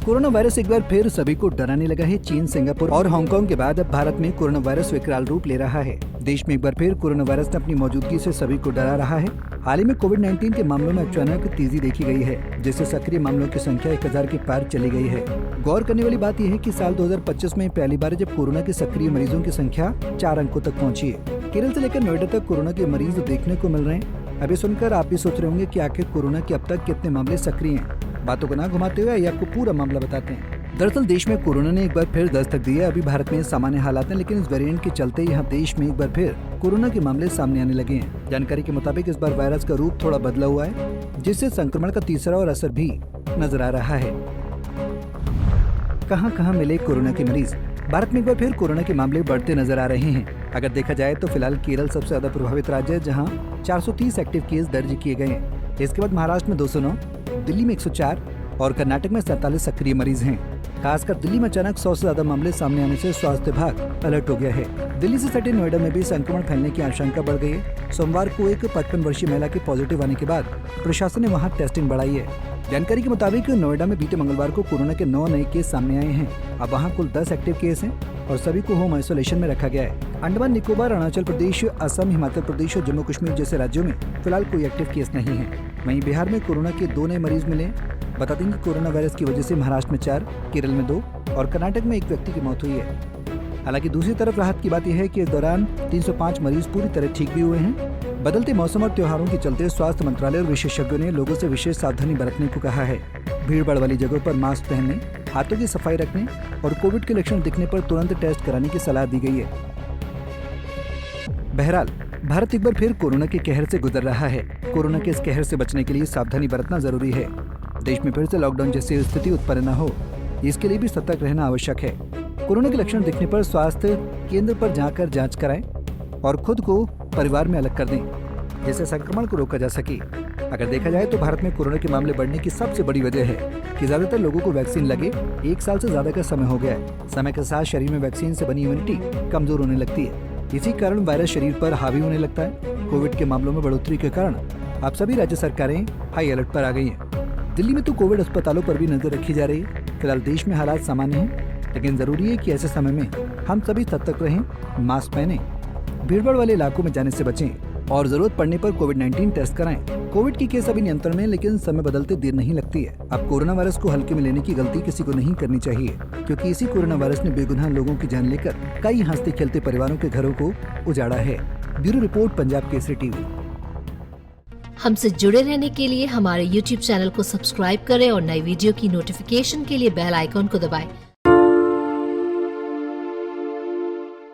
Corona virus एक बार फिर सभी को डराने लगा है। चीन, सिंगापुर और हांगकांग के बाद अब भारत में कोरोना वायरस विकराल रूप ले रहा है। देश में एक बार फिर कोरोना वायरस ने अपनी मौजूदगी से सभी को डरा रहा है। हाल ही में कोविड-19 के मामलों में अचानक तेजी देखी गई है, जिससे सक्रिय मामलों की संख्या 1000 के पार चली गई है। गौर करने वाली बात यह है कि साल 2025 में पहली बार जब कोरोना के सक्रिय मरीजों की संख्या 4 अंकों तक पहुंची है। केरल से लेकर नोएडा तक कोरोना के मरीज देखने को मिल रहे हैं। अभी सुनकर आप भी सोच रहे होंगे कि आखिर कोरोना के अब तक कितने मामले सक्रिय हैं। बातों को ना घुमाते हुए आइए आपको पूरा मामला बताते हैं। दरअसल देश में कोरोना ने एक बार फिर दस्तक दी है। अभी भारत में सामान्य हालात हैं, लेकिन इस वेरिएंट के चलते यहाँ देश में एक बार फिर कोरोना के मामले सामने आने लगे हैं। जानकारी के मुताबिक इस बार वायरस का रूप थोड़ा बदला हुआ है, जिससे संक्रमण का तीसरा और असर भी नजर आ रहा है। कहां मिले कोरोना के मरीज? भारत में एक बार फिर कोरोना के मामले बढ़ते नजर आ रहे हैं। अगर देखा जाए तो फिलहाल केरल सबसे ज्यादा प्रभावित राज्य है, जहां 430 एक्टिव केस दर्ज किए गए हैं। इसके बाद महाराष्ट्र में 209, दिल्ली में 104 और कर्नाटक में 47 सक्रिय मरीज हैं। खासकर दिल्ली में अचानक 100 से ज्यादा मामले सामने आने से स्वास्थ्य विभाग अलर्ट हो गया है। दिल्ली से सटे नोएडा में भी संक्रमण फैलने की आशंका बढ़ गई है। सोमवार को एक 55 वर्षीय महिला के पॉजिटिव आने के बाद प्रशासन ने वहां टेस्टिंग बढ़ाई है। जानकारी के मुताबिक नोएडा में बीते मंगलवार को कोरोना के 9 नए केस सामने आए हैं। अब वहां कुल 10 एक्टिव केस हैं और सभी को होम आइसोलेशन में रखा गया है। अंडमान निकोबार, अरुणाचल प्रदेश, असम, हिमाचल प्रदेश और जम्मू कश्मीर जैसे राज्यों में फिलहाल कोई एक्टिव केस नहीं है। वहीं बिहार में कोरोना के 2 नए मरीज मिले। बता दें कि कोरोना वायरस की वजह से महाराष्ट्र में 4, केरल में 2 और कर्नाटक में 1 व्यक्ति की मौत हुई है। हालांकि दूसरी तरफ राहत की बात यह है कि इस दौरान 305 मरीज पूरी तरह ठीक भी हुए हैं। बदलते मौसम और त्योहारों के चलते स्वास्थ्य मंत्रालय और विशेषज्ञों ने लोगों से विशेष सावधानी बरतने को कहा है। भीड़-भाड़ वाली जगहों पर मास्क पहनने, हाथों की सफाई रखने और कोविड के लक्षण दिखने पर तुरंत टेस्ट कराने की सलाह दी गई है। बहरहाल भारत एक बार फिर कोरोना के कहर से गुजर रहा है। कोरोना के इस कहर से बचने के लिए सावधानी बरतना जरूरी है। देश में फिर से लॉकडाउन जैसी स्थिति उत्पन्न न हो, इसके लिए भी सतर्क रहना आवश्यक है। कोरोना के लक्षण दिखने पर स्वास्थ्य केंद्र पर जाकर जांच कराएं और खुद को परिवार में अलग कर दें, जिससे संक्रमण को रोका जा सके। अगर देखा जाए तो भारत में कोरोना के मामले बढ़ने की सबसे बड़ी वजह है कि ज्यादातर लोगों को वैक्सीन लगे 1 साल से ज्यादा का समय हो गया है। समय के साथ शरीर में वैक्सीन से बनी इम्यूनिटी कमजोर होने लगती है। इसी कारण वायरस शरीर पर हावी होने लगता है। कोविड के मामलों में बढ़ोतरी के कारण अब सभी राज्य सरकारें हाई अलर्ट पर आ गई हैं। दिल्ली में तो कोविड अस्पतालों पर भी नजर रखी जा रही है। फिलहाल देश में हालात सामान्य हैं, लेकिन जरूरी है कि ऐसे समय में हम सभी सतर्क रहें, मास्क पहने, भीड़भाड़ वाले इलाकों में जाने से बचें और जरूरत पड़ने पर कोविड-19 टेस्ट कराएं। कोविड की केस अभी नियंत्रण में, लेकिन समय बदलते देर नहीं लगती है। अब कोरोना वायरस को हल्के में लेने की गलती किसी को नहीं करनी चाहिए, क्योंकि इसी कोरोना वायरस ने बेगुनाह लोगों की जान लेकर कई हंसते खेलते परिवारों के घरों को उजाड़ा है। Bureau report, Punjab Kesari TV. हमसे जुड़े रहने के लिए हमारे YouTube चैनल को सब्सक्राइब करें और नई वीडियो की नोटिफिकेशन के लिए बेल आइकॉन को दबाएं।